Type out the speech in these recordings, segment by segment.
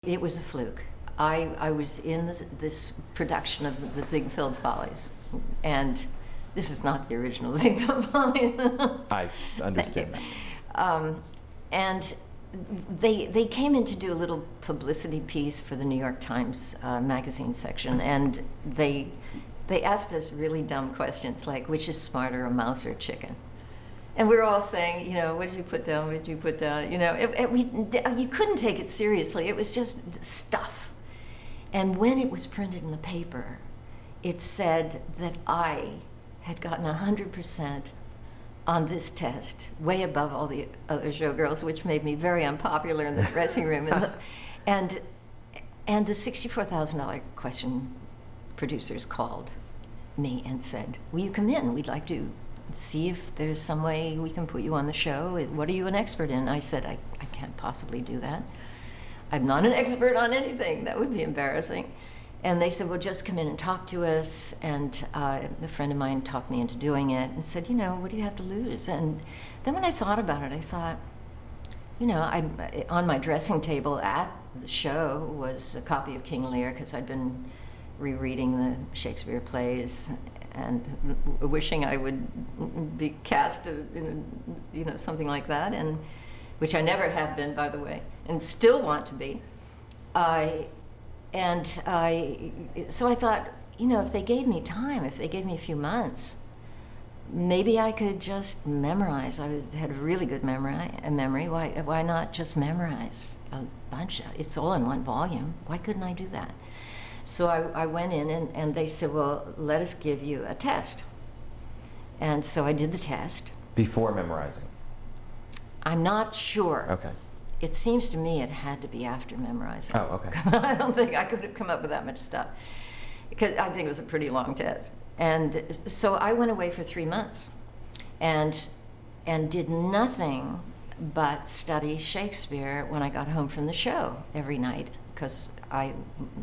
It was a fluke. I was in this production of the Ziegfeld Follies, and this is not the original Ziegfeld Follies. I understand that. And they came in to do a little publicity piece for the New York Times magazine section, and they asked us really dumb questions like, which is smarter, a mouse or a chicken? And we were all saying, you know, what did you put down? What did you put down? You know, you couldn't take it seriously. It was just stuff. And when it was printed in the paper, it said that I had gotten 100% on this test, way above all the other showgirls, which made me very unpopular in the dressing room. And the $64,000 question producers called me and said, will you come in? We'd like to see if there's some way we can put you on the show. What are you an expert in? I said, I can't possibly do that. I'm not an expert on anything. That would be embarrassing. And they said, well, just come in and talk to us. And a friend of mine talked me into doing it and said, you know, what do you have to lose? And then when I thought about it, I thought, you know, on my dressing table at the show was a copy of King Lear, because I'd been rereading the Shakespeare plays and wishing I would be cast in, you know, something like that, and which I never have been, by the way, and still want to be. So I thought, you know, if they gave me time, if they gave me a few months, maybe I could just memorize. I had a really good memory. Why not just memorize a bunch? It's all in one volume. Why couldn't I do that? So I went in, and they said, well, let us give you a test. And so I did the test. Before memorizing? I'm not sure. Okay. It seems to me it had to be after memorizing. Oh, okay. I don't think I could have come up with that much stuff, because I think it was a pretty long test. And so I went away for 3 months and did nothing but study Shakespeare when I got home from the show every night, because I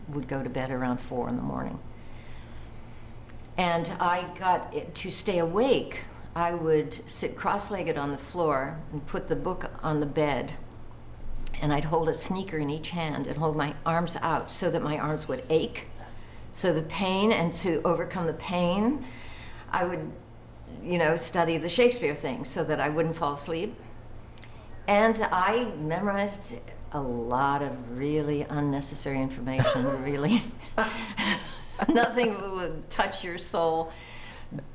would go to bed around 4 in the morning. And I got to stay awake. I would sit cross-legged on the floor and put the book on the bed, and I'd hold a sneaker in each hand and hold my arms out so that my arms would ache. So the pain, and to overcome the pain, I would, you know, study the Shakespeare thing so that I wouldn't fall asleep. And I memorized a lot of really unnecessary information, really. Nothing would touch your soul.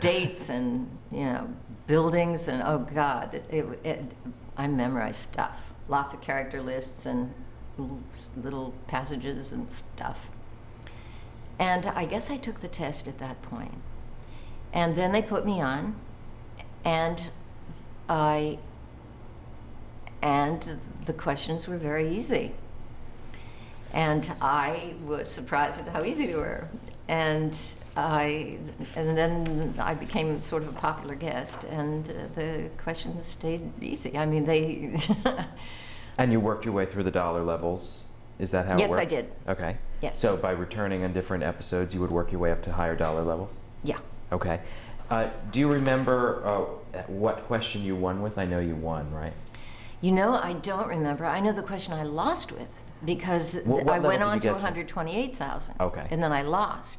Dates and, you know, buildings, and oh God, I memorized stuff. Lots of character lists and little passages and stuff. And I guess I took the test at that point. And then they put me on, and the questions were very easy. And I was surprised at how easy they were. And then I became sort of a popular guest, and the questions stayed easy. I mean, they... And you worked your way through the dollar levels? Is that how it worked? Yes, I did. Okay. Yes. So by returning on different episodes, you would work your way up to higher dollar levels? Yeah. Okay. Do you remember what question you won with? I know you won, right? You know, I don't remember. I know the question I lost with, because What I went level on did you to get 128,000. Okay. And then I lost.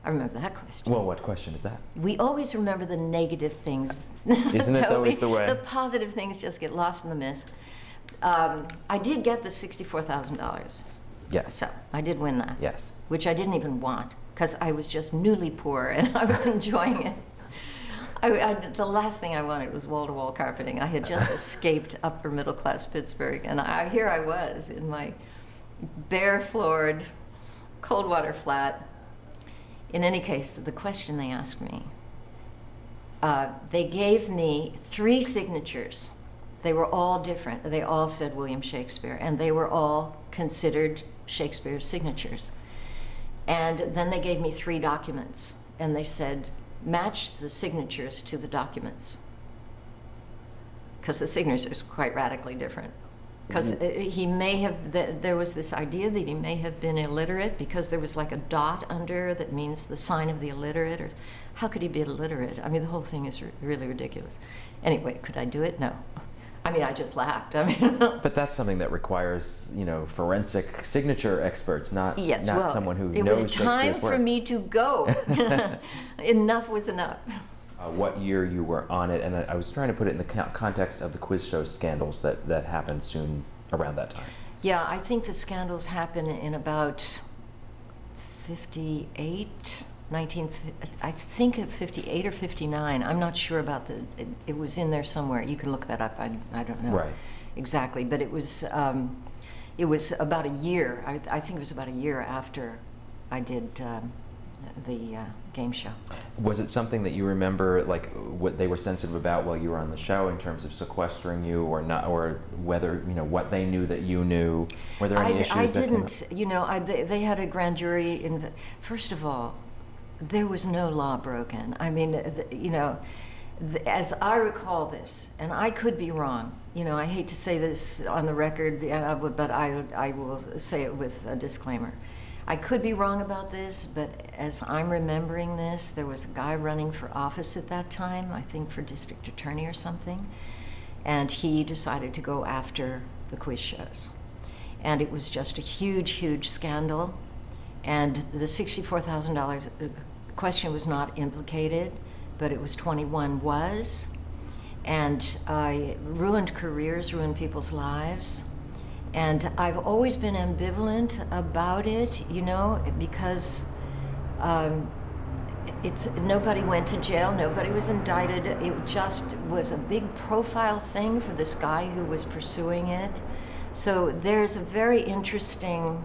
I remember that question. Well, what question is that? We always remember the negative things. Isn't it always the way? The positive things just get lost in the mist. I did get the $64,000. Yes. So I did win that. Yes. Which I didn't even want, because I was just newly poor and I was enjoying it. The last thing I wanted was wall-to-wall carpeting. I had just escaped upper middle-class Pittsburgh, and here I was in my bare-floored, cold-water flat. In any case, the question they asked me, they gave me 3 signatures. They were all different. They all said William Shakespeare, and they were all considered Shakespeare's signatures. And then they gave me 3 documents, and they said, match the signatures to the documents, because the signatures are quite radically different. Because he may have, there was this idea that he may have been illiterate, because there was like a dot under that means the sign of the illiterate, or how could he be illiterate? I mean, the whole thing is really ridiculous. Anyway, could I do it? No. I mean, I just laughed. I mean, But that's something that requires, you know, forensic signature experts, not yes, not well, someone who it knows was time Shakespeare's for work. me to go. Enough was enough. What year you were on it, and I was trying to put it in the context of the quiz show scandals that happened soon around that time. Yeah, I think the scandals happened in about 58, I think at 58 or 59. I'm not sure about it was in there somewhere. You can look that up. I don't know Right. exactly, but it was about a year. I think it was about a year after I did the game show. Was it something that you remember, like what they were sensitive about while you were on the show in terms of sequestering you, or not, or whether, you know, what they knew that you knew? Were there any issues I that came up? didn't, you know, they had a grand jury. First of all, there was no law broken. I mean, you know, as I recall this, and I could be wrong. You know, I hate to say this on the record, but I will say it with a disclaimer. I could be wrong about this, but as I'm remembering this, there was a guy running for office at that time, I think for district attorney or something, and he decided to go after the quiz shows. And it was just a huge, huge scandal, and the $64,000 question was not implicated, but it was 21 was, and ruined careers, ruined people's lives. And I've always been ambivalent about it, you know, because nobody went to jail, nobody was indicted. It just was a big profile thing for this guy who was pursuing it. So there's a very interesting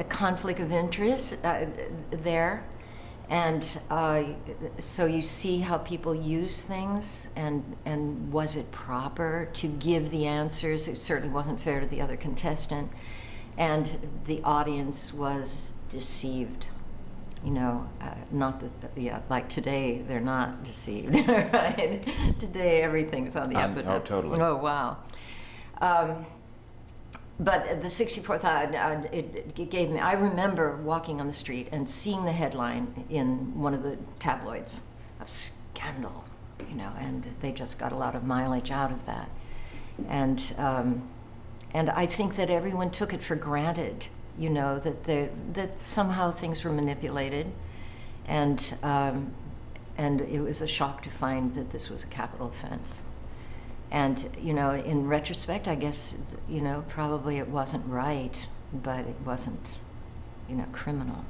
conflict of interest there. And so you see how people use things, and was it proper to give the answers? It certainly wasn't fair to the other contestant, and the audience was deceived. You know, not that, yeah, like today they're not deceived, right? Today everything's on the up and up. Oh, totally. Oh, wow. But the 64,000, it gave me, I remember walking on the street and seeing the headline in one of the tabloids of scandal, you know, and they just got a lot of mileage out of that. And I think that everyone took it for granted, you know, that somehow things were manipulated. And it was a shock to find that this was a capital offense. And, you know, in retrospect, I guess, you know, probably it wasn't right, but it wasn't, you know, criminal.